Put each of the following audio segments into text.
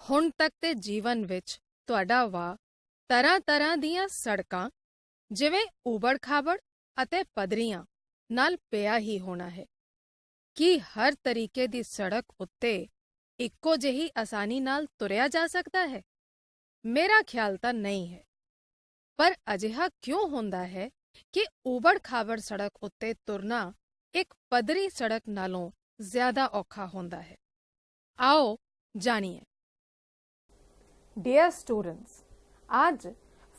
ਹੁਣ ਤੱਕ ਦੇ ਜੀਵਨ ਵਿੱਚ ਤੁਹਾਡਾ ਵਾਹ ਤਰ੍ਹਾਂ-ਤਰ੍ਹਾਂ ਦੀਆਂ ਸੜਕਾਂ ਜਿਵੇਂ ਊਬੜ-ਖਾਬੜ ਅਤੇ ਪੱਧਰੀਆਂ ਨਾਲ ਪਿਆ ਹੀ ਹੋਣਾ ਹੈ। ਕੀ ਹਰ ਤਰੀਕੇ ਦੀ ਸੜਕ ਉੱਤੇ ਇੱਕੋ ਜਿਹੀ ਆਸਾਨੀ ਨਾਲ ਤੁਰਿਆ ਜਾ ਸਕਦਾ ਹੈ? ਮੇਰਾ ਖਿਆਲ ਤਾਂ ਨਹੀਂ ਹੈ। ਪਰ ਅਜਿਹਾ ਕਿਉਂ ਹੁੰਦਾ ਹੈ ਕਿ ਊਬੜ-ਖਾਬੜ ਸੜਕ ਉੱਤੇ ਤੁਰਨਾ ਇੱਕ ਪੱਧਰੀ ਸੜਕ ਨਾਲੋਂ ਜ਼ਿਆਦਾ ਔਖਾ ਹੁੰਦਾ ਹੈ? ਆਓ ਜਾਣੀਏ। ਡੀਅਰ ਸਟੂਡੈਂਟਸ, ਅੱਜ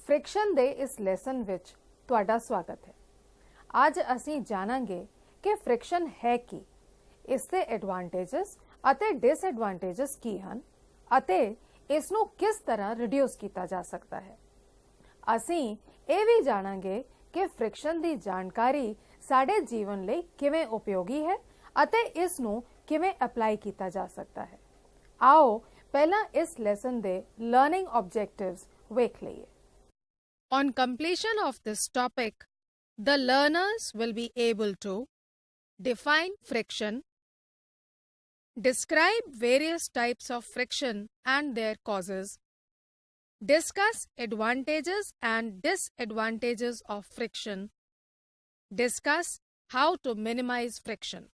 ਫ੍ਰਿਕਸ਼ਨ ਦੇ ਇਸ ਲੈਸਨ ਵਿੱਚ ਤੁਹਾਡਾ ਸਵਾਗਤ ਹੈ। ਅੱਜ ਅਸੀਂ ਜਾਣਾਂਗੇ ਕਿ ਫ੍ਰਿਕਸ਼ਨ ਹੈ ਕੀ, ਇਸ ਦੇ ਐਡਵਾਂਟੇਜਸ ਅਤੇ ਡਿਸਐਡਵਾਂਟੇਜਸ ਕੀ ਹਨ ਅਤੇ ਇਸ ਨੂੰ ਕਿਸ ਤਰ੍ਹਾਂ ਰਿਡਿਊਸ ਕੀਤਾ ਜਾ ਸਕਦਾ ਹੈ। ਅਸੀਂ ਇਹ ਵੀ ਜਾਣਾਂਗੇ ਕਿ ਫ੍ਰਿਕਸ਼ਨ ਦੀ ਜਾਣਕਾਰੀ ਸਾਡੇ ਜੀਵਨ ਲਈ ਕਿਵੇਂ ਉਪਯੋਗੀ ਹੈ ਅਤੇ ਇਸ ਨੂੰ ਕਿਵੇਂ ਅਪਲਾਈ ਕੀਤਾ ਜਾ ਸਕਦਾ ਹੈ। ਆਓ ਪਹਿਲਾਂ ਇਸ ਲੈਸਨ ਦੇ ਲਰਨਿੰਗ ਆਬਜੈਕਟਿਵਸ ਵੇਖ ਲਈਏ। On completion of this topic, the learners will be able to define friction, describe various types of friction and their causes, discuss advantages and disadvantages of friction, discuss how to minimize friction.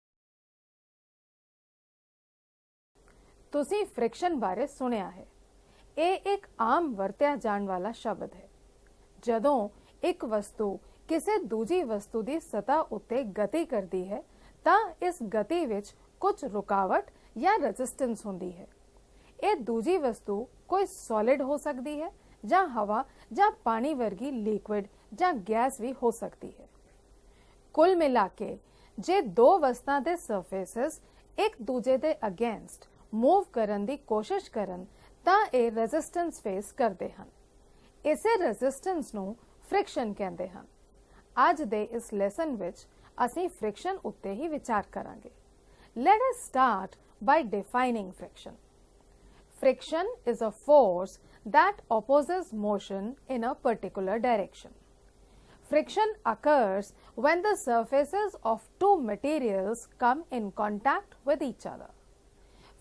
ਤੁਸੀਂ friction ਬਾਰੇ ਸੁਣਿਆ ਹੈ। ਇਹ ਇੱਕ ਆਮ ਵਰਤਿਆ ਜਾਣ ਵਾਲਾ ਸ਼ਬਦ ਹੈ। ਜਦੋਂ ਇੱਕ ਵਸਤੂ ਕਿਸੇ ਦੂਜੀ ਵਸਤੂ ਦੀ ਸਤਹ ਉੱਤੇ ਗਤੀ ਕਰਦੀ ਹੈ ਤਾਂ ਇਸ ਗਤੀ ਵਿੱਚ ਕੁਝ ਰੁਕਾਵਟ ਜਾਂ ਰੈਜ਼ਿਸਟੈਂਸ ਹੁੰਦੀ ਹੈ। ਇਹ ਦੂਜੀ ਵਸਤੂ ਕੋਈ ਸੋਲਿਡ ਹੋ ਸਕਦੀ ਹੈ ਜਾਂ ਹਵਾ ਜਾਂ ਪਾਣੀ ਵਰਗੀ ਲਿਕੁਇਡ ਜਾਂ ਗੈਸ ਵੀ ਹੋ ਸਕਦੀ ਹੈ। ਕੁੱਲ ਮਿਲਾ ਕੇ ਜੇ ਦੋ ਵਸਤਾਂ ਦੇ ਸਰਫੇਸਿਸ ਇੱਕ ਦੂਜੇ ਦੇ ਅਗੇਂਸਟ ਮੂਵ ਕਰਨ ਦੀ ਕੋਸ਼ਿਸ਼ ਕਰਨ ਤਾਂ ਇਹ ਰੈਜ਼ਿਸਟੈਂਸ ਫੇਸ ਕਰਦੇ ਹਨ। ਇਸੇ ਰੈਜ਼ਿਸਟੈਂਸ ਨੂੰ ਫ੍ਰਿਕਸ਼ਨ ਕਹਿੰਦੇ ਹਨ। ਅੱਜ ਦੇ ਇਸ ਲੈਸਨ ਵਿੱਚ ਅਸੀਂ ਫ੍ਰਿਕਸ਼ਨ ਉੱਤੇ ਹੀ ਵਿਚਾਰ ਕਰਾਂਗੇ। Let us start by defining friction. Friction is a force that opposes motion in a particular direction. Friction occurs when the surfaces of two materials come in contact with each other.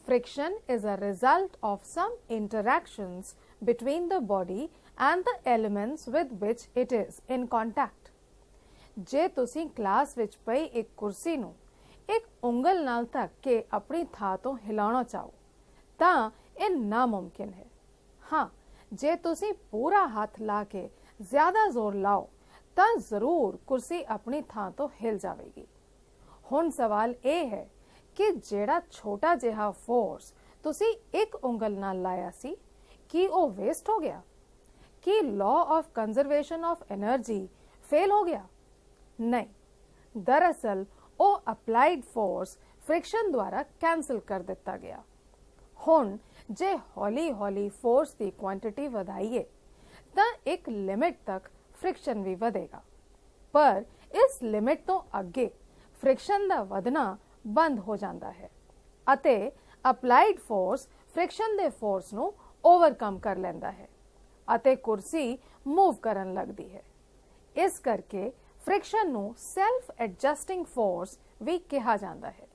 Friction is a result of some interactions between the body and the elements with which it is in contact. ਜੇ ਤੁਸੀਂ class ਵਿੱਚ ਪਈ ਇੱਕ ਕੁਰਸੀ ਨੂੰ ਇੱਕ ਉਂਗਲ ਨਾਲ ਧੱਕ ਕੇ ਆਪਣੀ ਥਾਂ ਤੋਂ ਹਿਲਾਉਣਾ ਚਾਹੋ ਤਾਂ ਇਹ ਨਾਮੁਮਕਿਨ ਹੈ। ਹਾਂ, ਜੇ ਤੁਸੀਂ ਪੂਰਾ ਹੱਥ ਲਾ ਕੇ ਜ਼ਿਆਦਾ ਜ਼ੋਰ ਲਾਓ ਤਾਂ ਜ਼ਰੂਰ ਕੁਰਸੀ ਆਪਣੀ ਥਾਂ ਤੋਂ ਹਿਲ ਜਾਵੇਗੀ। ਹੁਣ ਸਵਾਲ ਇਹ ਹੈ ਕਿ ਜਿਹੜਾ ਛੋਟਾ ਜਿਹਾ ਫੋਰਸ ਤੁਸੀਂ ਇੱਕ ਉਂਗਲ ਨਾਲ ਲਾਇਆ ਸੀ, ਕੀ ਉਹ ਵੇਸਟ ਹੋ ਗਿਆ? ਕੀ law of conservation of energy fail ਹੋ ਗਿਆ? ਨਹੀਂ, ਦਰਅਸਲ ਉਹ ਅਪਲਾਈਡ ਫੋਰਸ ਫ੍ਰਿਕਸ਼ਨ ਦੁਆਰਾ ਕੈਂਸਲ ਕਰ ਦਿੱਤਾ ਗਿਆ। ਹੁਣ ਜੇ ਹੌਲੀ-ਹੌਲੀ ਫੋਰਸ ਦੀ ਕੁਆਂਟੀਟੀ ਵਧਾਈਏ ਤਾਂ ਇੱਕ ਲਿਮਿਟ ਤੱਕ ਫ੍ਰਿਕਸ਼ਨ ਵੀ ਵਧੇਗਾ, ਪਰ ਇਸ ਲਿਮਿਟ ਤੋਂ ਅੱਗੇ ਫ੍ਰਿਕਸ਼ਨ ਦਾ ਵਧਣਾ ਬੰਦ ਹੋ ਜਾਂਦਾ ਹੈ ਅਤੇ ਅਪਲਾਈਡ ਫੋਰਸ ਫ੍ਰਿਕਸ਼ਨ ਦੇ ਫੋਰਸ ਨੂੰ ਓਵਰਕਮ ਕਰ ਲੈਂਦਾ ਹੈ ਅਤੇ ਕੁਰਸੀ ਮੂਵ ਕਰਨ ਲੱਗਦੀ ਹੈ। ਇਸ ਕਰਕੇ ਫ੍ਰਿਕਸ਼ਨ ਨੂੰ ਸੈਲਫ ਐਡਜਸਟਿੰਗ ਫੋਰਸ ਵੀ ਕਿਹਾ ਜਾਂਦਾ ਹੈ।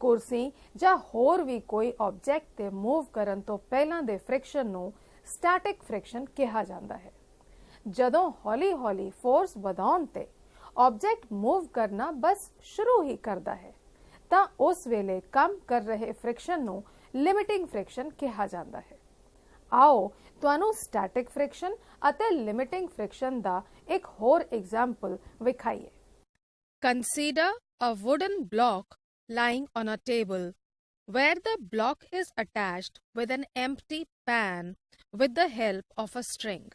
ਕੁਰਸੀ ਜਾਂ ਹੋਰ ਵੀ ਕੋਈ ਆਬਜੈਕਟ ਤੇ ਮੂਵ ਕਰਨ ਤੋਂ ਪਹਿਲਾਂ ਦੇ ਫ੍ਰਿਕਸ਼ਨ ਨੂੰ ਸਟੈਟਿਕ ਫ੍ਰਿਕਸ਼ਨ ਕਿਹਾ ਜਾਂਦਾ ਹੈ। ਜਦੋਂ ਹੌਲੀ-ਹੌਲੀ ਫੋਰਸ ਵਧਾਉਣ ਤੇ ਆਬਜੈਕਟ ਮੂਵ ਕਰਨਾ ਬਸ ਸ਼ੁਰੂ ਹੀ ਕਰਦਾ ਹੈ ਤਾਂ ਉਸ ਵੇਲੇ ਕੰਮ ਕਰ ਰਹੇ ਫ੍ਰਿਕਸ਼ਨ ਨੂੰ ਲਿਮਿਟਿੰਗ ਫ੍ਰਿਕਸ਼ਨ ਕਿਹਾ ਜਾਂਦਾ ਹੈ। ਆਓ ਤੁਹਾਨੂੰ ਸਟੈਟਿਕ ਫ੍ਰਿਕਸ਼ਨ ਅਤੇ ਲਿਮਿਟਿੰਗ ਫ੍ਰਿਕਸ਼ਨ ਦਾ ਇੱਕ ਹੋਰ example ਵਿਖਾਈਏ। Consider a wooden block lying on a table where the block is attached with an empty pan with the help of a string.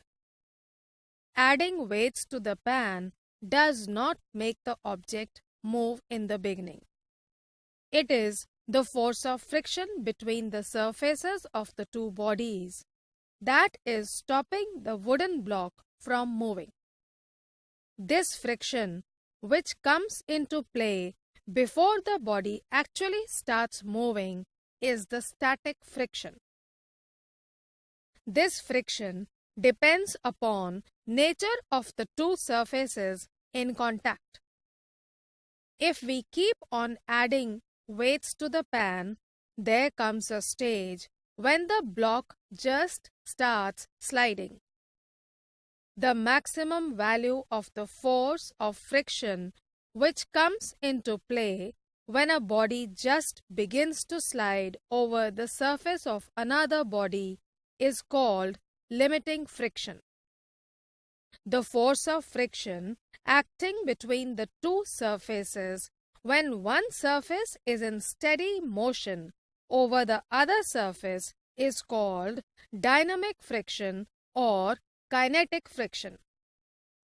Adding weights to the pan does not make the object move in the beginning. It is the force of friction between the surfaces of the two bodies that is stopping the wooden block from moving. This friction, which comes into play before the body actually starts moving, is the static friction. This friction depends upon nature of the two surfaces in contact. If we keep on adding weights to the pan, there comes a stage when the block just starts sliding. The maximum value of the force of friction which comes into play when a body just begins to slide over the surface of another body is called limiting friction. The force of friction acting between the two surfaces when one surface is in steady motion over the other surface is called dynamic friction or kinetic friction,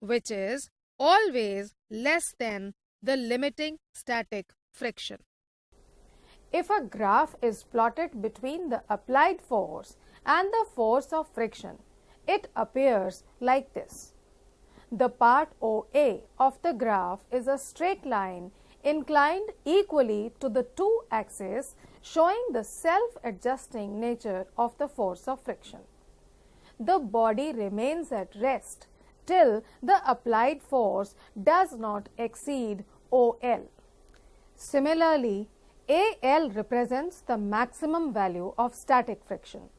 which is always less than the limiting static friction. If a graph is plotted between the applied force and the force of friction, it appears like this. The part OA of the graph is a straight line inclined equally to the two axes, showing the self-adjusting nature of the force of friction. The body remains at rest till the applied force does not exceed OL. Similarly, AL represents the maximum value of static friction.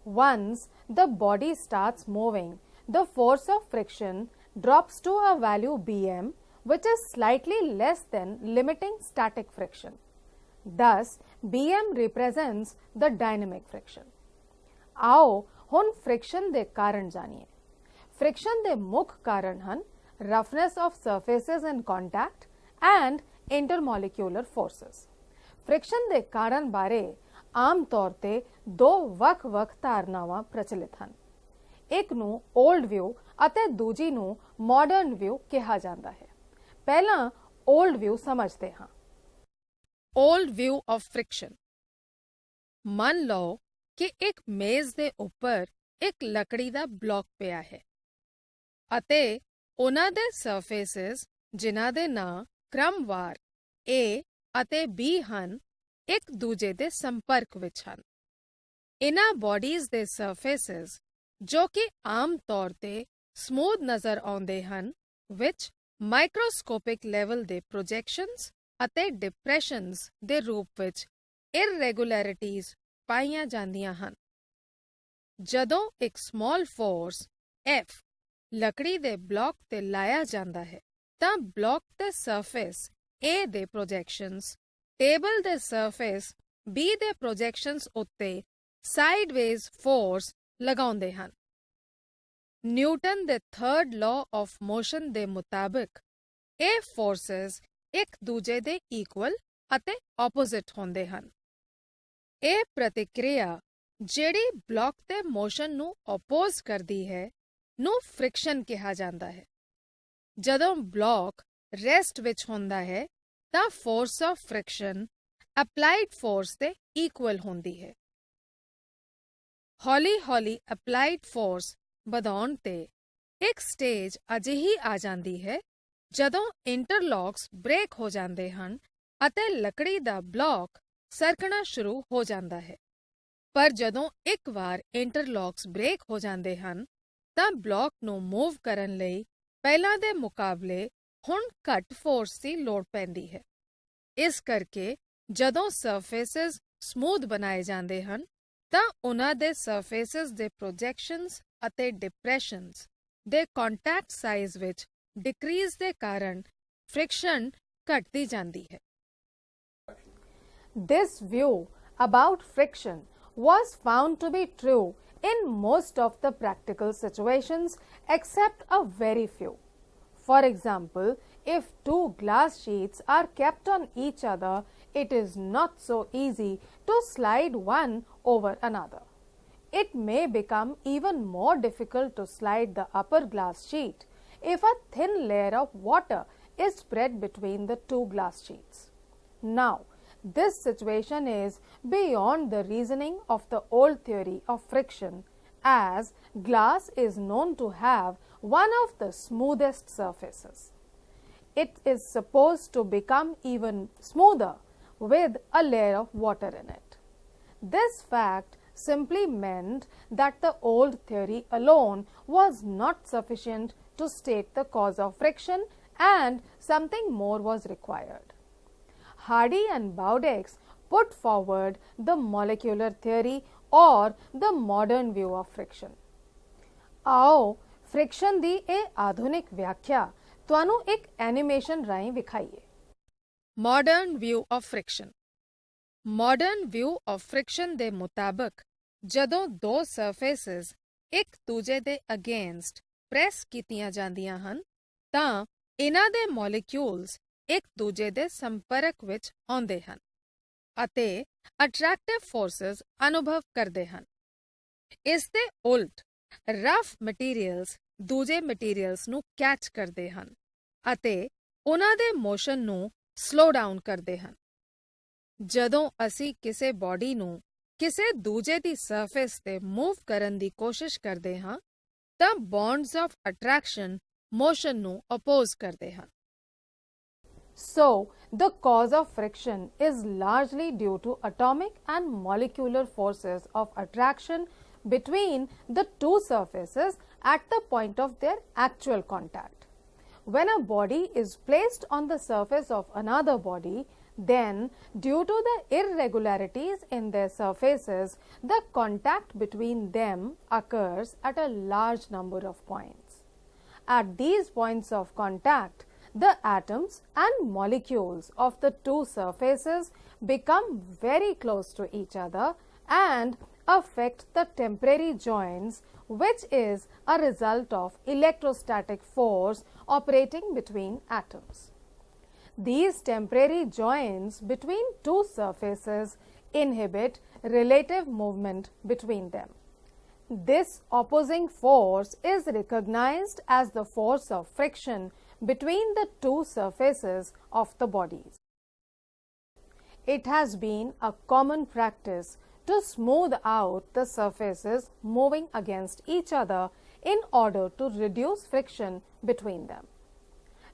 Once the body starts moving, the force of friction drops to a value Bm, which is slightly less than limiting static friction. Thus, Bm represents the dynamic friction. आओ ਹੁਣ friction ਦੇ ਕਾਰਨ ਜਾਣੀਏ। Friction ਦੇ ਮੁੱਖ ਕਾਰਨ ਹਨ roughness of surfaces in contact and intermolecular forces. Friction ਦੇ ਕਾਰਨ ਬਾਰੇ ਆਮ ਤੌਰ ਤੇ ਦੋ ਵੱਖ-ਵੱਖ ਧਾਰਨਾਵਾਂ ਪ੍ਰਚਲਿਤ ਹਨ। ਇੱਕ ਨੂੰ 올ਡ ਵਿਊ ਅਤੇ ਦੂਜੀ ਨੂੰ ਮਾਡਰਨ ਵਿਊ ਕਿਹਾ ਜਾਂਦਾ ਹੈ। ਪਹਿਲਾਂ 올ਡ ਵਿਊ ਸਮਝਦੇ ਹਾਂ। Old view of friction. ਮੰਨ ਲਓ ਕਿ ਇੱਕ ਮੇਜ਼ ਦੇ ਉੱਪਰ ਇੱਕ ਲੱਕੜੀ ਦਾ ਬਲੌਕ ਪਿਆ ਹੈ ਅਤੇ ਉਹਨਾਂ ਦੇ ਸਰਫੇਸਿਸ ਜਿਨ੍ਹਾਂ ਦੇ ਨਾਂ ਕ੍ਰਮਵਾਰ A ਅਤੇ B ਹਨ ਇੱਕ ਦੂਜੇ ਦੇ ਸੰਪਰਕ ਵਿੱਚ ਹਨ। ਇਨ੍ਹਾਂ ਬਾਡੀਜ਼ ਦੇ ਸਰਫੇਸਿਸ ਜੋ ਕਿ ਆਮ ਤੌਰ ਤੇ ਸਮੂਥ ਨਜ਼ਰ ਆਉਂਦੇ ਹਨ ਵਿੱਚ ਮਾਈਕਰੋਸਕੋਪਿਕ ਲੈਵਲ ਦੇ ਪ੍ਰੋਜੈਕਸ਼ਨਸ ਅਤੇ ਡਿਪਰੈਸ਼ਨਸ ਦੇ ਰੂਪ ਵਿੱਚ ਇਰਰੈਗੂਲੈਰਿਟੀਜ਼ ਪਾਈਆਂ ਜਾਂਦੀਆਂ ਹਨ। ਜਦੋਂ ਇੱਕ ਸਮਾਲ ਫੋਰਸ F ਲੱਕੜੀ ਦੇ ਬਲੌਕ ਤੇ ਲਾਇਆ ਜਾਂਦਾ ਹੈ ਤਾਂ ਬਲੌਕ ਦੇ ਸਰਫੇਸ A ਦੇ ਪ੍ਰੋਜੈਕਸ਼ਨਸ ਟੇਬਲ ਦੇ ਸਰਫੇਸ B ਦੇ ਪ੍ਰੋਜੈਕਸ਼ਨਸ ਉੱਤੇ ਸਾਈਡਵੇਜ਼ ਫੋਰਸ ਲਗਾਉਂਦੇ ਹਨ। ਨਿਊਟਨ ਦੇ ਥਰਡ ਲਾਅ ਆਫ ਮੋਸ਼ਨ ਦੇ ਮੁਤਾਬਕ ਇਹ ਫੋਰਸਸ ਇੱਕ ਦੂਜੇ ਦੇ ਇਕੁਅਲ ਅਤੇ ਆਪੋਜ਼ਿਟ ਹੁੰਦੇ ਹਨ। ਇਹ ਪ੍ਰਤੀਕਿਰਿਆ ਜਿਹੜੀ ਬਲੌਕ ਦੇ ਮੋਸ਼ਨ ਨੂੰ ਆਪੋਜ਼ ਕਰਦੀ ਹੈ ਨੂੰ ਫ੍ਰਿਕਸ਼ਨ ਕਿਹਾ ਜਾਂਦਾ ਹੈ। ਜਦੋਂ ਬਲੌਕ ਰੈਸਟ ਵਿੱਚ ਹੁੰਦਾ ਹੈ ਤਾਂ force of friction applied force ਦੇ ਇਕੁਅਲ ਹੁੰਦੀ ਹੈ। ਹੌਲੀ-ਹੌਲੀ ਅਪਲਾਈਡ ਫੋਰਸ ਵਧਾਉਣ ਤੇ ਇੱਕ ਸਟੇਜ ਅਜਿਹੀ ਆ ਜਾਂਦੀ ਹੈ ਜਦੋਂ ਇੰਟਰਲੌਕਸ ਬ੍ਰੇਕ ਹੋ ਜਾਂਦੇ ਹਨ ਅਤੇ ਲੱਕੜੀ ਦਾ ਬਲੌਕ ਸਰਕਣਾ ਸ਼ੁਰੂ ਹੋ ਜਾਂਦਾ ਹੈ। ਪਰ ਜਦੋਂ ਇੱਕ ਵਾਰ ਇੰਟਰਲੌਕਸ ਬ੍ਰੇਕ ਹੋ ਜਾਂਦੇ ਹਨ ਤਾਂ ਬਲੌਕ ਨੂੰ ਮੂਵ ਕਰਨ ਲਈ ਪਹਿਲਾਂ ਦੇ ਮੁਕਾਬਲੇ ਹੁਣ ਘੱਟ ਫੋਰਸ ਦੀ ਲੋੜ ਪੈਂਦੀ ਹੈ। ਇਸ ਕਰਕੇ ਜਦੋਂ ਸਰਫੇਸਿਸ ਸਮੂਥ ਬਣਾਏ ਜਾਂਦੇ ਹਨ ਤਾਂ ਉਹਨਾਂ ਦੇ ਸਰਫੇਸਿਸ ਦੇ ਪ੍ਰੋਜੈਕਸ਼ਨਸ ਅਤੇ ਡਿਪਰੈਸ਼ਨਸ ਦੇ ਕੰਟੈਕਟ ਸਾਈਜ਼ ਵਿੱਚ ਡਿਕਰੀਜ਼ ਦੇ ਕਾਰਨ ਫ੍ਰਿਕਸ਼ਨ ਘਟਦੀ ਜਾਂਦੀ ਹੈ। This view about friction was found to be true in most of the practical situations except a very few. For example, if two glass sheets are kept on each other, it is not so easy to slide one over another. It may become even more difficult to slide the upper glass sheet if a thin layer of water is spread between the two glass sheets. Now, this situation is beyond the reasoning of the old theory of friction, as glass is known to have one of the smoothest surfaces. It is supposed to become even smoother with a layer of water in it. This fact simply meant that the old theory alone was not sufficient to state the cause of friction and something more was required. Hardy and Bowdix put forward the molecular theory or the modern view of friction. आओ friction ਦੀ ਇਹ ਆਧੁਨਿਕ ਵਿਆਖਿਆ ਤੁਹਾਨੂੰ ਇੱਕ animation ਰਾਹੀਂ ਵਿਖਾਈਏ। Modern view of friction. Modern view of friction ਦੇ ਮੁਤਾਬਕ ਜਦੋਂ ਦੋ ਸਰਫੇਸਿਸ ਇੱਕ ਦੂਜੇ ਦੇ ਅਗੇਂਸਟ ਪ੍ਰੈਸ ਕੀਤੀਆਂ ਜਾਂਦੀਆਂ ਹਨ ਤਾਂ ਇਹਨਾਂ ਦੇ ਮੋਲੀਕਿਊਲਸ ਇੱਕ ਦੂਜੇ ਦੇ ਸੰਪਰਕ ਵਿੱਚ ਆਉਂਦੇ ਹਨ ਅਤੇ ਅਟਰੈਕਟਿਵ ਫੋਰਸਸ ਅਨੁਭਵ ਕਰਦੇ ਹਨ। ਇਸ ਦੇ ਉਲਟ ਰਫ ਮਟੀਰੀਅਲਸ ਦੂਜੇ ਮਟੀਰੀਅਲਸ ਨੂੰ ਕੈਚ ਕਰਦੇ ਹਨ ਅਤੇ ਉਹਨਾਂ ਦੇ ਮੋਸ਼ਨ ਨੂੰ ਸਲੋ ਡਾਊਨ ਕਰਦੇ ਹਨ। ਜਦੋਂ ਅਸੀਂ ਕਿਸੇ ਬਾਡੀ ਨੂੰ ਕਿਸੇ ਦੂਜੇ ਦੀ ਸਰਫੇਸ ਤੇ ਮੂਵ ਕਰਨ ਦੀ ਕੋਸ਼ਿਸ਼ ਕਰਦੇ ਹਾਂ ਤਾਂ ਬੌਂਡਸ ਆਫ ਅਟਰੈਕਸ਼ਨ ਮੋਸ਼ਨ ਨੂੰ ਅਪੋਜ਼ ਕਰਦੇ ਹਨ। So, the cause of friction is largely due to atomic and molecular forces of attraction between the two surfaces at the point of their actual contact. When a body is placed on the surface of another body, then due to the irregularities in their surfaces, the contact between them occurs at a large number of points. At these points of contact, the atoms and molecules of the two surfaces become very close to each other and affect the temporary joints, which is a result of electrostatic force operating between atoms. These temporary joints between two surfaces inhibit relative movement between them. This opposing force is recognized as the force of friction between the two surfaces of the bodies. It has been a common practice to smooth out the surfaces moving against each other in order to reduce friction between them.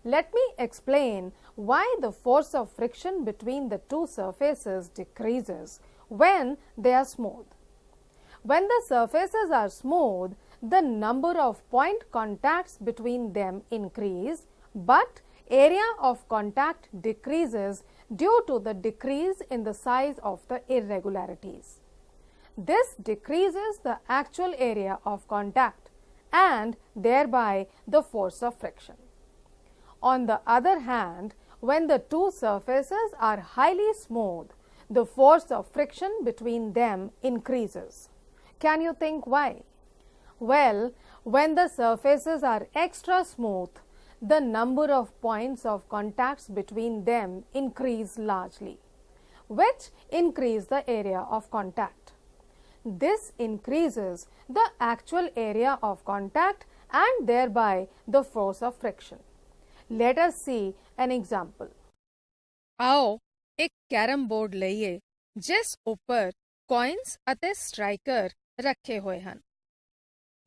Let me explain why the force of friction between the two surfaces decreases when they are smooth. When the surfaces are smooth, the number of point contacts between them increase, but area of contact decreases due to the decrease in the size of the irregularities. This decreases the actual area of contact and thereby the force of friction. On the other hand, when the two surfaces are highly smooth, the force of friction between them increases. Can you think why? Well, when the surfaces are extra smooth, the number of points of contacts between them increase largely, which increase the area of contact. This increases the actual area of contact and thereby the force of friction. Let us see an example. ਆਓ ਇੱਕ carrom board ਲਈਏ ਜਿਸ ਉੱਪਰ coins ਅਤੇ striker ਰੱਖੇ ਹੋਏ ਹਨ।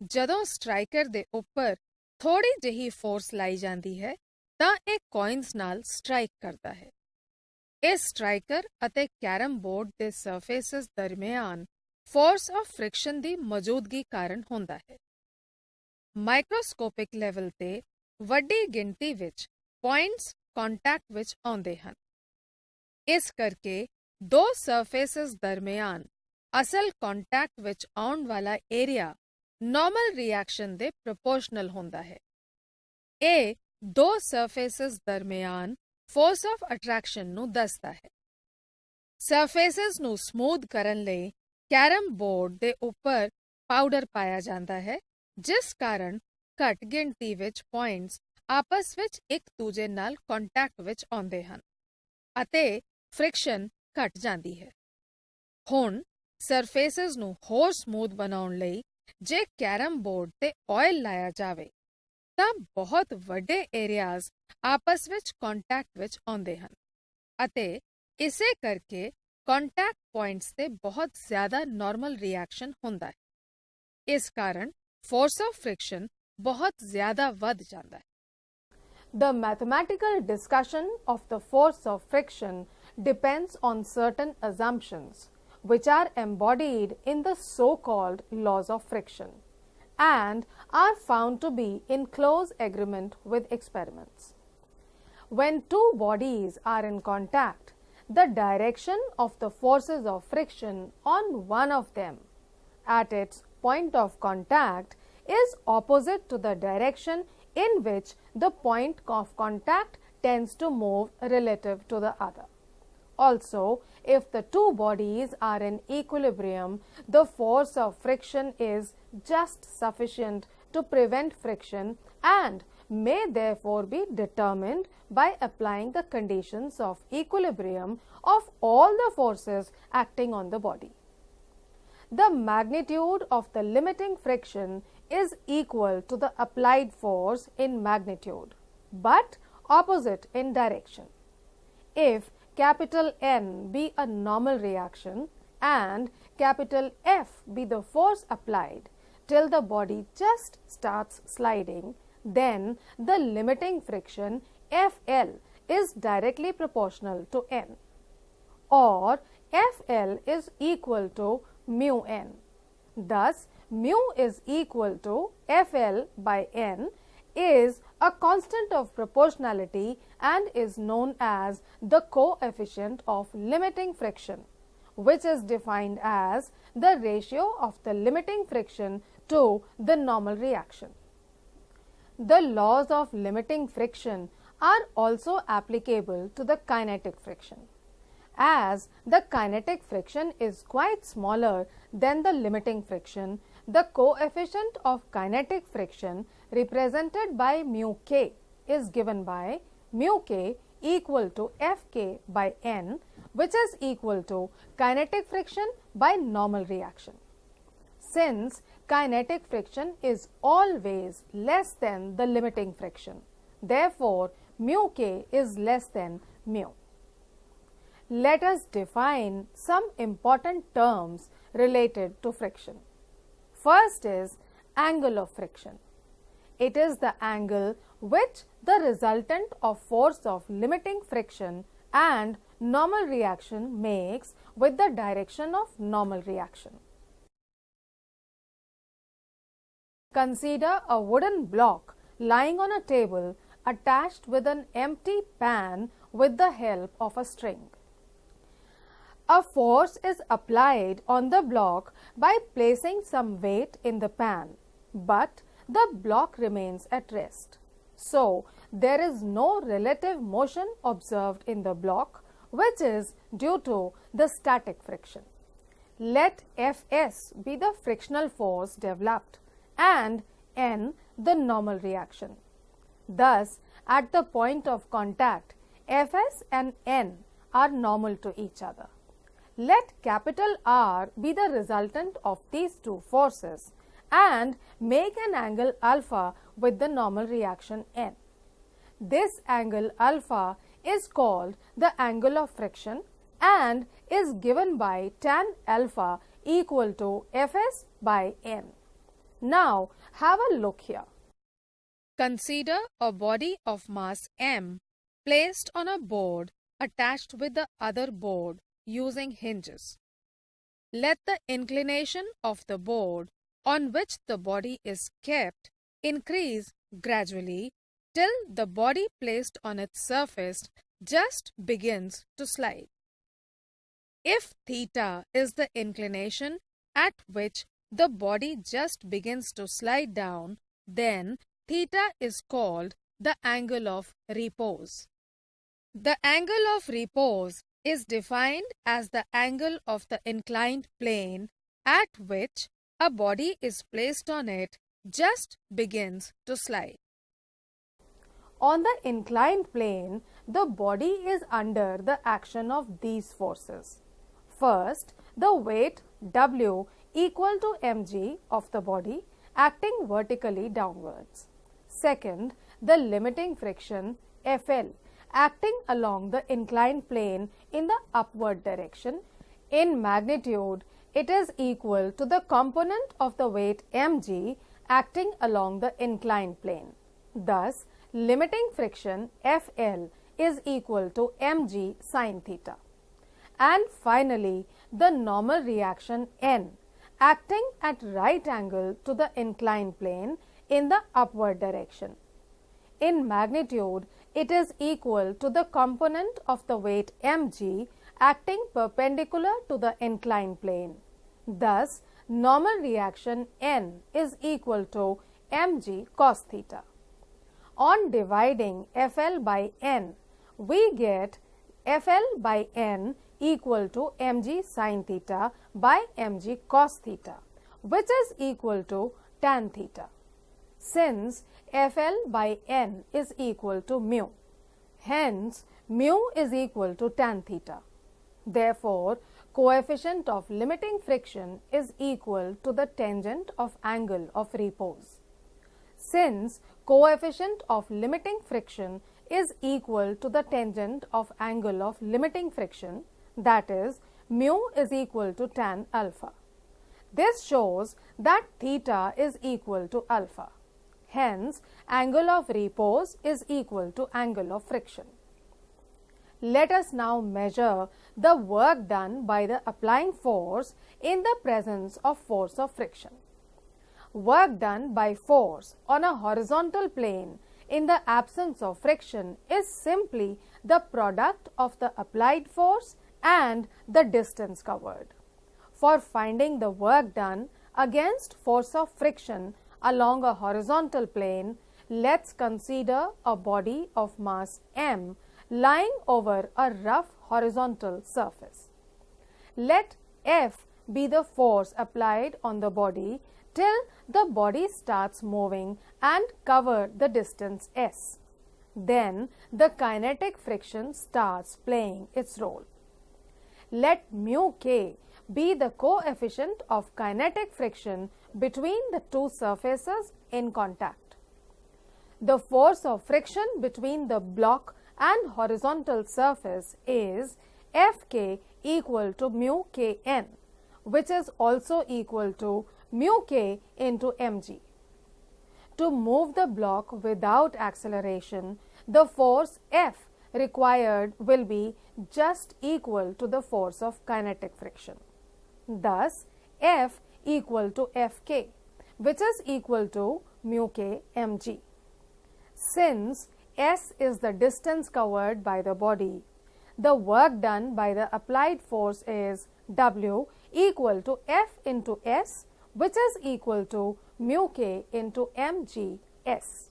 ਜਦੋਂ ਸਟ੍ਰਾਈਕਰ ਦੇ ਉੱਪਰ ਥੋੜੀ ਜਿਹੀ ਫੋਰਸ ਲਾਈ ਜਾਂਦੀ ਹੈ ਤਾਂ ਇਹ ਕੋਇਨਸ ਨਾਲ ਸਟ੍ਰਾਈਕ ਕਰਦਾ ਹੈ। ਇਸ ਸਟ੍ਰਾਈਕਰ ਅਤੇ ਕੈਰਮ ਬੋਰਡ ਦੇ ਸਰਫੇਸਿਸ ਦਰਮਿਆਨ ਫੋਰਸ ਆਫ ਫ੍ਰਿਕਸ਼ਨ ਦੀ ਮੌਜੂਦਗੀ ਕਾਰਨ ਹੁੰਦਾ ਹੈ। ਮਾਈਕਰੋਸਕੋਪਿਕ ਲੈਵਲ ਤੇ ਵੱਡੀ ਗਿਣਤੀ ਵਿੱਚ ਪੁਆਇੰਟਸ ਕੰਟੈਕਟ ਵਿੱਚ ਆਉਂਦੇ ਹਨ। ਇਸ ਕਰਕੇ ਦੋ ਸਰਫੇਸਿਸ ਦਰਮਿਆਨ ਅਸਲ ਕੰਟੈਕਟ ਵਿੱਚ ਆਉਣ ਵਾਲਾ ਏਰੀਆ ਨਾਰਮਲ ਰਿਐਕਸ਼ਨ ਦੇ ਪ੍ਰੋਪੋਰਸ਼ਨਲ ਹੁੰਦਾ ਹੈ। ਇਹ ਦੋ ਸਰਫੇਸਿਸ ਦਰਮਿਆਨ ਫੋਰਸ ਆਫ ਅਟਰੈਕਸ਼ਨ ਨੂੰ ਦੱਸਦਾ ਹੈ। ਸਰਫੇਸਿਸ ਨੂੰ ਸਮੂਥ ਕਰਨ ਲਈ ਕੈਰਮ ਬੋਰਡ ਦੇ ਉੱਪਰ ਪਾਊਡਰ ਪਾਇਆ ਜਾਂਦਾ ਹੈ, ਜਿਸ ਕਾਰਨ ਘੱਟ ਗਿਣਤੀ ਵਿੱਚ ਪੁਆਇੰਟਸ ਆਪਸ ਵਿੱਚ ਇੱਕ ਦੂਜੇ ਨਾਲ ਕੰਟੈਕਟ ਵਿੱਚ ਆਉਂਦੇ ਹਨ ਅਤੇ ਫ੍ਰਿਕਸ਼ਨ ਘਟ ਜਾਂਦੀ ਹੈ। ਹੁਣ ਸਰਫੇਸਿਸ ਨੂੰ ਹੋਰ ਸਮੂਥ ਬਣਾਉਣ ਲਈ ਜੇ ਕੈਰਮ ਬੋਰਡ ਤੇ ਆਇਲ ਲਾਇਆ ਜਾਵੇ ਤਾਂ ਬਹੁਤ ਵੱਡੇ ਏਰੀਆਜ਼ ਆਪਸ ਵਿੱਚ ਕੰਟੈਕਟ ਵਿੱਚ ਆਉਂਦੇ ਹਨ ਅਤੇ ਇਸੇ ਕਰਕੇ ਕੰਟੈਕਟ ਪੁਆਇੰਟਸ ਤੇ ਬਹੁਤ ਜ਼ਿਆਦਾ ਨਾਰਮਲ ਰਿਐਕਸ਼ਨ ਹੁੰਦਾ ਹੈ। ਇਸ ਕਾਰਨ ਫੋਰਸ ਆਫ ਫ੍ਰਿਕਸ਼ਨ ਬਹੁਤ ਜ਼ਿਆਦਾ ਵੱਧ ਜਾਂਦਾ ਹੈ। The mathematical discussion of the force of friction depends on certain assumptions which are embodied in the so-called laws of friction and are found to be in close agreement with experiments. When two bodies are in contact, the direction of the forces of friction on one of them at its point of contact is opposite to the direction in which the point of contact tends to move relative to the other. Also, if the two bodies are in equilibrium, the force of friction is just sufficient to prevent friction and may therefore be determined by applying the conditions of equilibrium of all the forces acting on the body. The magnitude of the limiting friction is equal to the applied force in magnitude, but opposite in direction. If capital N be a normal reaction and capital F be the force applied till the body just starts sliding, then the limiting friction Fl is directly proportional to N, or Fl is equal to mu N. Thus, mu is equal to Fl by N is a constant of proportionality and is known as the coefficient of limiting friction, which is defined as the ratio of the limiting friction to the normal reaction. The laws of limiting friction are also applicable to the kinetic friction. As the kinetic friction is quite smaller than the limiting friction, the coefficient of kinetic friction represented by mu k is given by mu k equal to Fk by N, which is equal to kinetic friction by normal reaction. Since kinetic friction is always less than the limiting friction, therefore mu k is less than mu. Let us define some important terms related to friction. First is angle of friction. It is the angle which the resultant of force of limiting friction and normal reaction makes with the direction of normal reaction. Consider a wooden block lying on a table attached with an empty pan with the help of a string. A force is applied on the block by placing some weight in the pan, but the block remains at rest. So, there is no relative motion observed in the block, which is due to the static friction. Let Fs be the frictional force developed and N the normal reaction. Thus, at the point of contact, Fs and N are normal to each other. Let capital R be the resultant of these two forces and make an angle alpha with the normal reaction N. This angle alpha is called the angle of friction and is given by tan alpha equal to Fs by N. Now, have a look here. Consider a body of mass m placed on a board attached with the other board using hinges. Let the inclination of the board on which the body is kept increase gradually till the body placed on its surface just begins to slide. If theta is the inclination at which the body just begins to slide down, then theta is called the angle of repose. The angle of repose is defined as the angle of the inclined plane at which a body is placed on it just begins to slide. On the inclined plane, the body is under the action of these forces. First, the weight W equal to mg of the body acting vertically downwards. Second, the limiting friction Fl acting along the inclined plane in the upward direction. In magnitude, it is equal to the component of the weight mg acting along the inclined plane. Thus, limiting friction Fl is equal to mg sin theta. And finally, the normal reaction N acting at right angle to the inclined plane in the upward direction. In magnitude, it is equal to the component of the weight mg acting perpendicular to the inclined plane. Thus, normal reaction N is equal to mg cos theta. On dividing FL by N, we get FL by N equal to mg sin theta by mg cos theta, which is equal to tan theta. Since FL by N is equal to mu, hence mu is equal to tan theta. Therefore, coefficient of limiting friction is equal to the tangent of angle of repose. Since coefficient of limiting friction is equal to the tangent of angle of limiting friction, that is, mu is equal to tan alpha. This shows that theta is equal to alpha. Hence, angle of repose is equal to angle of friction. Let us now measure the work done by the applying force in the presence of force of friction. Work done by force on a horizontal plane in the absence of friction is simply the product of the applied force and the distance covered. For finding the work done against force of friction along a horizontal plane, let's consider a body of mass m lying over a rough horizontal surface. Let F be the force applied on the body till the body starts moving and cover the distance s. Then the kinetic friction starts playing its role. Let mu k be the coefficient of kinetic friction between the two surfaces in contact. The force of friction between the block and horizontal surface is Fk equal to mu Kn, which is also equal to mu k into mg. To move the block without acceleration, the force F required will be just equal to the force of kinetic friction. Thus, F equal to Fk, which is equal to mu k mg. Since S is the distance covered by the body, the work done by the applied force is W equal to F into S, which is equal to mu k into mg s.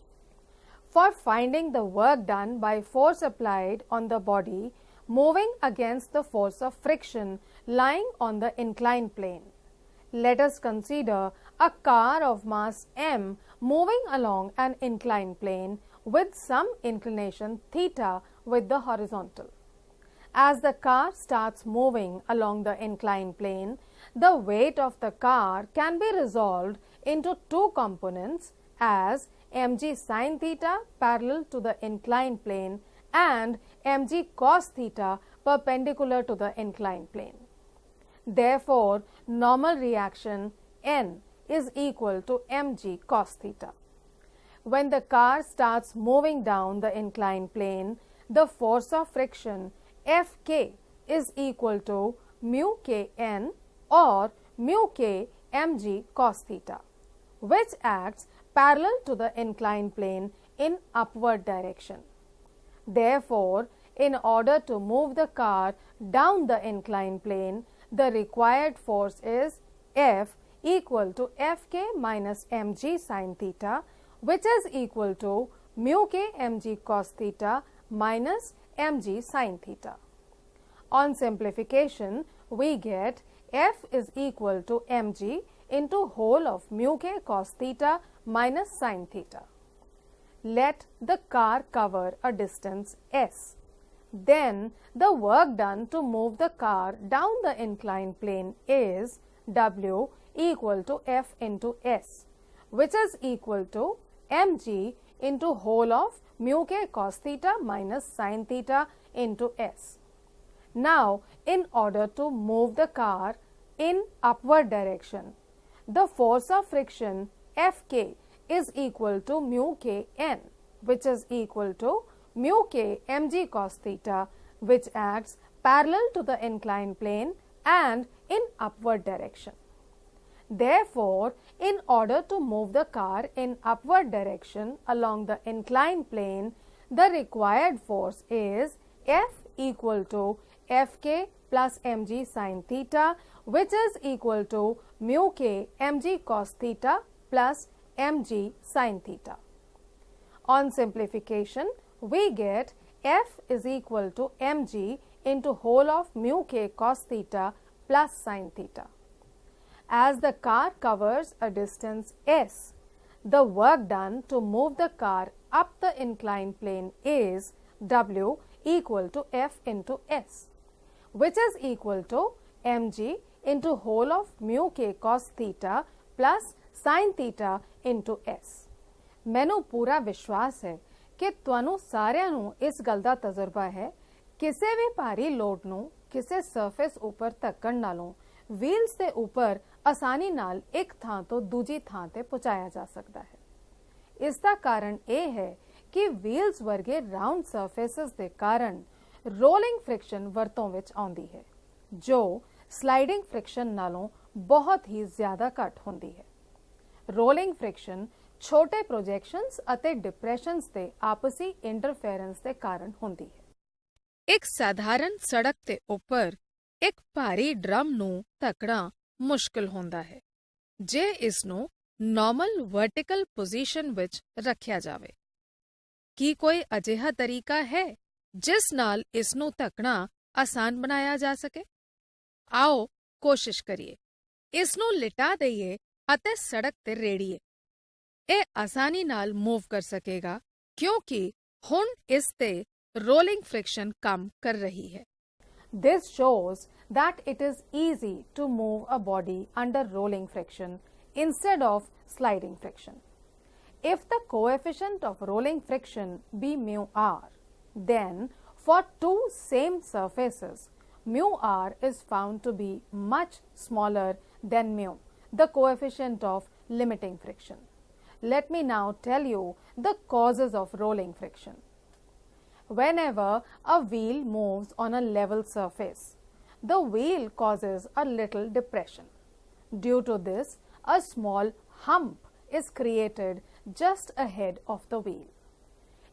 For finding the work done by force applied on the body moving against the force of friction lying on the inclined plane, let us consider a car of mass m moving along an inclined plane with some inclination theta with the horizontal. As the car starts moving along the inclined plane, the weight of the car can be resolved into two components as mg sin theta parallel to the inclined plane and mg cos theta perpendicular to the inclined plane. Therefore, normal reaction N is equal to mg cos theta. When the car starts moving down the inclined plane, the force of friction Fk is equal to mu Kn or mu k mg cos theta, which acts parallel to the inclined plane in upward direction. Therefore, in order to move the car down the inclined plane, the required force is F equal to Fk minus mg sin theta, which is equal to mu k mg cos theta minus mg sin theta. On simplification, we get F is equal to mg into whole of mu k cos theta minus sin theta. Let the car cover a distance s. Then the work done to move the car down the inclined plane is W equal to F into S, which is equal to mg into whole of mu k cos theta minus sin theta into S. Now, in order to move the car in upward direction, the force of friction Fk is equal to mu Kn, which is equal to mu k mg cos theta, which acts parallel to the inclined plane and in upward direction. Therefore, in order to move the car in upward direction along the inclined plane, the required force is F equal to Fk plus mg sin theta, which is equal to mu k mg cos theta plus mg sin theta. On simplification, we get F is equal to mg into whole of mu k cos theta plus sin theta. As the car covers a distance s, the work done to move the car up the inclined plane is W equal to F into S, which is equal to mg into whole of mu k cos theta plus sin theta into S. ਮੈਨੂੰ ਪੂਰਾ ਵਿਸ਼ਵਾਸ ਹੈ ਕਿ ਤੁਹਾਨੂੰ ਸਾਰਿਆਂ ਨੂੰ ਇਸ ਗੱਲ ਦਾ ਤਜਰਬਾ ਹੈ ਕਿਸੇ ਵੀ ਭਾਰੀ ਲੋਡ ਨੂੰ ਕਿਸੇ ਸਰਫੇਸ ਉੱਪਰ ਧੱਕਣ ਨਾਲੋਂ ਵੀਲਸ ਦੇ ਉੱਪਰ ਆਸਾਨੀ ਨਾਲ ਇੱਕ ਥਾਂ ਤੋਂ ਦੂਜੀ ਥਾਂ ਤੇ ਪਹੁੰਚਾਇਆ ਜਾ ਸਕਦਾ ਹੈ। ਇਸ ਦਾ ਕਾਰਨ ਇਹ ਹੈ ਕਿ ਵੀਲਸ ਵਰਗੇ ਰਾਉਂਡ ਸਰਫੇਸਿਸ ਦੇ ਕਾਰਨ ਰੋਲਿੰਗ ਫ੍ਰਿਕਸ਼ਨ ਵਰਤੋਂ ਵਿੱਚ ਆਉਂਦੀ ਹੈ ਜੋ ਸਲਾਈਡਿੰਗ ਫ੍ਰਿਕਸ਼ਨ ਨਾਲੋਂ ਬਹੁਤ ਹੀ ਜ਼ਿਆਦਾ ਘੱਟ ਹੁੰਦੀ ਹੈ। ਰੋਲਿੰਗ ਫ੍ਰਿਕਸ਼ਨ ਛੋਟੇ ਪ੍ਰੋਜੈਕਸ਼ਨਸ ਅਤੇ ਡਿਪਰੈਸ਼ਨਸ ਦੇ ਆਪਸੀ ਇੰਟਰਫੇਰੈਂਸ ਦੇ ਕਾਰਨ ਹੁੰਦੀ ਹੈ। ਇੱਕ ਸਾਧਾਰਨ ਸੜਕ ਦੇ ਉੱਪਰ ਇੱਕ ਭਾਰੀ ਡਰਮ ਨੂੰ ਧੱਕਣਾ ਮੁਸ਼ਕਲ ਹੁੰਦਾ ਹੈ ਜੇ ਇਸ ਨੂੰ ਨਾਰਮਲ ਵਰਟੀਕਲ ਪੋਜੀਸ਼ਨ ਵਿੱਚ ਰੱਖਿਆ ਜਾਵੇ। ਕੀ ਕੋਈ ਅਜਿਹਾ ਤਰੀਕਾ ਹੈ ਜਿਸ ਨਾਲ ਇਸ ਨੂੰ ਧੱਕਣਾ ਆਸਾਨ ਬਣਾਇਆ ਜਾ ਸਕੇ? ਆਓ ਕੋਸ਼ਿਸ਼ ਕਰੀਏ। ਇਸ ਨੂੰ ਲਿਟਾ ਦਈਏ ਅਤੇ ਸੜਕ ਤੇ ਰੇੜੀਏ। ਇਹ ਆਸਾਨੀ ਨਾਲ ਮੂਵ ਕਰ ਸਕੇਗਾ ਕਿਉਂਕਿ ਹੁਣ ਇਸ ਤੇ ਰੋਲਿੰਗ ਫ੍ਰਿਕਸ਼ਨ ਕੰਮ ਕਰ ਰਹੀ ਹੈ। This shows that it is easy to move a body under rolling friction instead of sliding friction. If the coefficient of rolling friction be mu r, then for two same surfaces, mu r is found to be much smaller than mu, the coefficient of limiting friction. Let me now tell you the causes of rolling friction. Whenever a wheel moves on a level surface, the wheel causes a little depression. Due to this, a small hump is created just ahead of the wheel.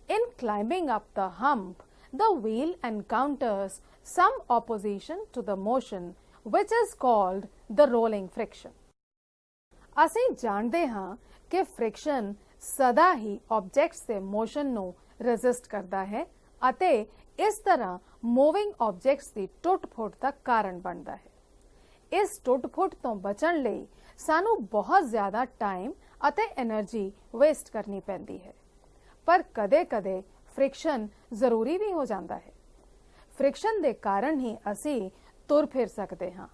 In climbing up the hump, the wheel encounters some opposition to the motion, which is called the rolling friction. ਅਸੀਂ ਜਾਣਦੇ ਹਾਂ ਕਿ friction ਸਦਾ ਹੀ objects ਦੇ motion ਨੂੰ resist ਕਰਦਾ ਹੈ ਅਤੇ ਇਸ ਤਰ੍ਹਾਂ ਮੂਵਿੰਗ ਆਬਜੈਕਟਸ ਦੀ ਟੁੱਟ-ਫੁੱਟ ਦਾ ਕਾਰਨ ਬਣਦਾ ਹੈ। ਇਸ ਟੁੱਟ-ਫੁੱਟ ਤੋਂ ਬਚਣ ਲਈ ਸਾਨੂੰ ਬਹੁਤ ਜ਼ਿਆਦਾ ਟਾਈਮ ਅਤੇ એનર્ਜੀ ਵੇਸਟ ਕਰਨੀ ਪੈਂਦੀ ਹੈ, ਪਰ ਕਦੇ-ਕਦੇ ਫ੍ਰਿਕਸ਼ਨ ਜ਼ਰੂਰੀ ਵੀ ਹੋ ਜਾਂਦਾ ਹੈ। ਫ੍ਰਿਕਸ਼ਨ ਦੇ ਕਾਰਨ ਹੀ ਅਸੀਂ ਤੁਰ ਫਿਰ ਸਕਦੇ ਹਾਂ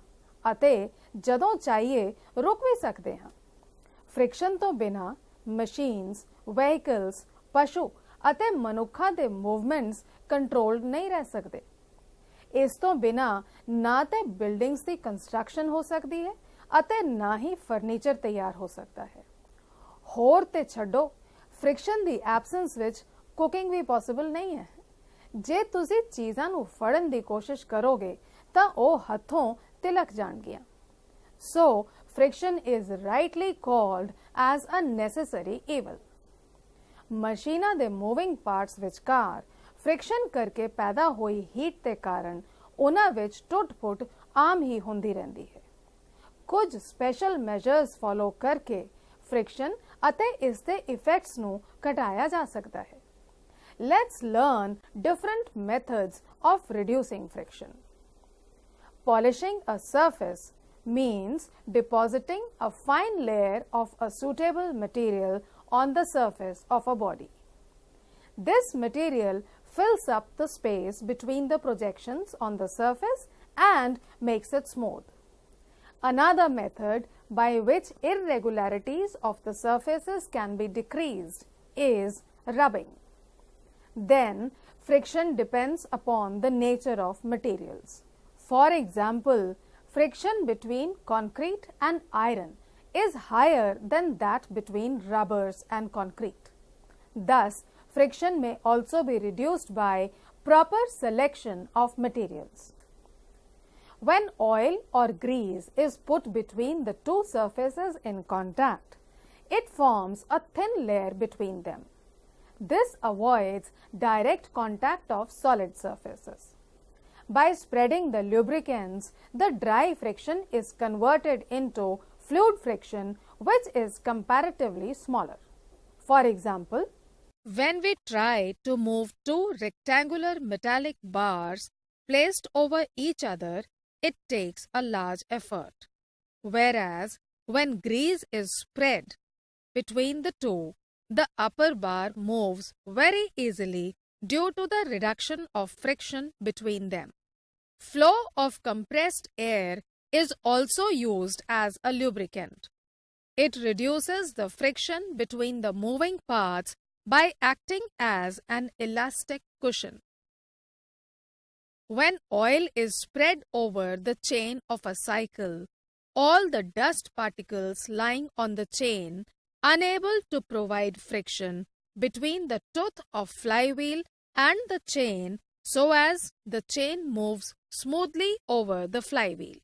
ਅਤੇ ਜਦੋਂ ਚਾਹੀਏ ਰੁਕ ਵੀ ਸਕਦੇ ਹਾਂ। ਫ੍ਰਿਕਸ਼ਨ ਤੋਂ ਬਿਨਾਂ ਮਸ਼ੀਨਸ, ਵਹੀਕਲਸ, ਪਸ਼ੂ ਅਤੇ ਮਨੁੱਖਾਂ ਦੇ ਮੂਵਮੈਂਟਸ ਕੰਟਰੋਲ ਨਹੀਂ ਰਹਿ ਸਕਦੇ। ਇਸ ਤੋਂ ਬਿਨਾਂ ਨਾ ਤੇ ਬਿਲਡਿੰਗਸ ਦੀ ਕੰਸਟਰਕਸ਼ਨ ਹੋ ਸਕਦੀ ਹੈ ਅਤੇ ਨਾ ਹੀ ਫਰਨੀਚਰ ਤਿਆਰ ਹੋ ਸਕਦਾ ਹੈ। ਹੋਰ ਤੇ ਛੱਡੋ, ਫ੍ਰਿਕਸ਼ਨ ਦੀ ਐਬਸੈਂਸ ਵਿੱਚ ਕੁਕਿੰਗ ਵੀ ਪੋਸੀਬਲ ਨਹੀਂ ਹੈ। ਜੇ ਤੁਸੀਂ ਚੀਜ਼ਾਂ ਨੂੰ ਫੜਨ ਦੀ ਕੋਸ਼ਿਸ਼ ਕਰੋਗੇ ਤਾਂ ਉਹ ਹੱਥੋਂ ਤਿਲਕ ਜਾਣਗੀਆਂ। So, friction is rightly called as a necessary evil. ਮਸ਼ੀਨਾਂ ਦੇ ਮੂਵਿੰਗ ਪਾਰਟਸ ਵਿਚਕਾਰ ਫ੍ਰਿਕਸ਼ਨ ਕਰਕੇ ਪੈਦਾ ਹੋਈ ਹੀਟ ਦੇ ਕਾਰਨ ਉਹਨਾਂ ਵਿੱਚ ਟੁੱਟ-ਫੁੱਟ ਆਮ ਹੀ ਹੁੰਦੀ ਰਹਿੰਦੀ ਹੈ। ਕੁਝ ਸਪੈਸ਼ਲ ਮੈਜਰਸ ਫਾਲੋ ਕਰਕੇ ਫ੍ਰਿਕਸ਼ਨ ਅਤੇ ਇਸ ਦੇ ਇਫੈਕਟਸ ਨੂੰ ਘਟਾਇਆ ਜਾ ਸਕਦਾ ਹੈ। Let's learn different methods of reducing friction. Polishing a surface means depositing a fine layer of a suitable material on the surface of a body. This material fills up the space between the projections on the surface and makes it smooth. Another method by which irregularities of the surfaces can be decreased is rubbing. Then, friction depends upon the nature of materials. For example, friction between concrete and iron is higher than that between rubbers and concrete. Thus, friction may also be reduced by proper selection of materials. When oil or grease is put between the two surfaces in contact, it forms a thin layer between them. This avoids direct contact of solid surfaces. By spreading the lubricants, the dry friction is converted into fluid friction which is comparatively smaller. For example, when we try to move two rectangular metallic bars placed over each other, it takes a large effort. Whereas when grease is spread between the two, the upper bar moves very easily due to the reduction of friction between them. Flow of compressed air is also used as a lubricant. It reduces the friction between the moving parts by acting as an elastic cushion. When oil is spread over the chain of a cycle, all the dust particles lying on the chain, unable to provide friction between the tooth of flywheel and the chain so as the chain moves smoothly over the flywheel.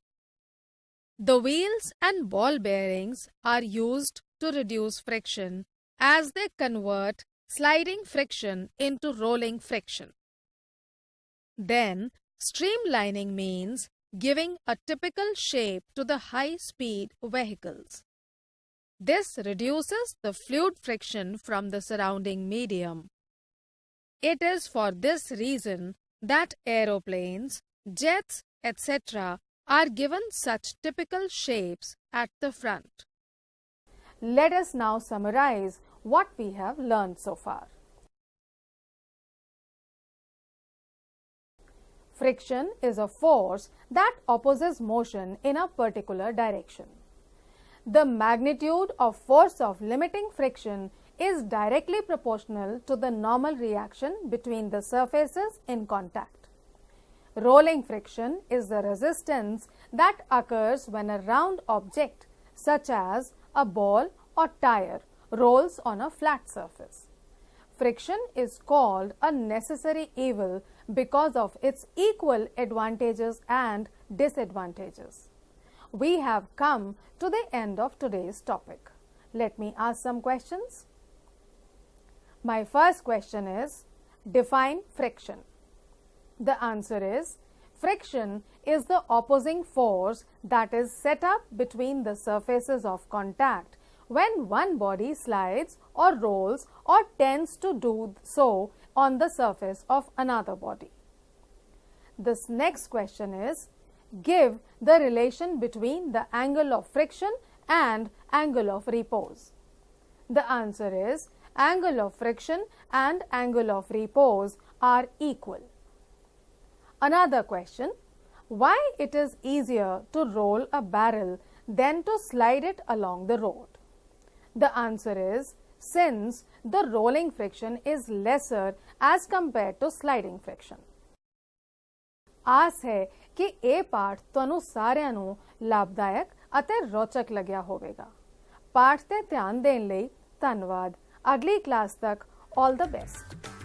The wheels and ball bearings are used to reduce friction as they convert sliding friction into rolling friction. Then, streamlining means giving a typical shape to the high-speed vehicles. This reduces the fluid friction from the surrounding medium. It is for this reason that aeroplanes, jets, etc. are given such typical shapes at the front. Let us now summarize what we have learned so far. Friction is a force that opposes motion in a particular direction. The magnitude of force of limiting friction is directly proportional to the normal reaction between the surfaces in contact. Rolling friction is the resistance that occurs when a round object, such as a ball or tire, rolls on a flat surface. Friction is called a necessary evil because of its equal advantages and disadvantages. We have come to the end of today's topic. Let me ask some questions. My first question is, define friction. The answer is, friction is the opposing force that is set up between the surfaces of contact when one body slides or rolls or tends to do so on the surface of another body. This next question is, give the relation between the angle of friction and angle of repose. The answer is, angle of friction and angle of repose are equal. Another question, why it is easier to roll a barrel than to slide it along the road? The answer is, since the rolling friction is lesser as compared to sliding friction. आस है कि ਇਹ ਪਾਠ ਤੁਹਾਨੂੰ ਸਾਰਿਆਂ ਨੂੰ ਲਾਭਦਾਇਕ ਅਤੇ ਰੋਚਕ ਲੱਗਿਆ ਹੋਵੇਗਾ। ਪਾਠ ਤੇ ਧਿਆਨ ਦੇਣ ਲਈ ਧੰਨਵਾਦ। ਅਗਲੀ ਕਲਾਸ ਤੱਕ ਆਲ ਦ ਬੈਸਟ।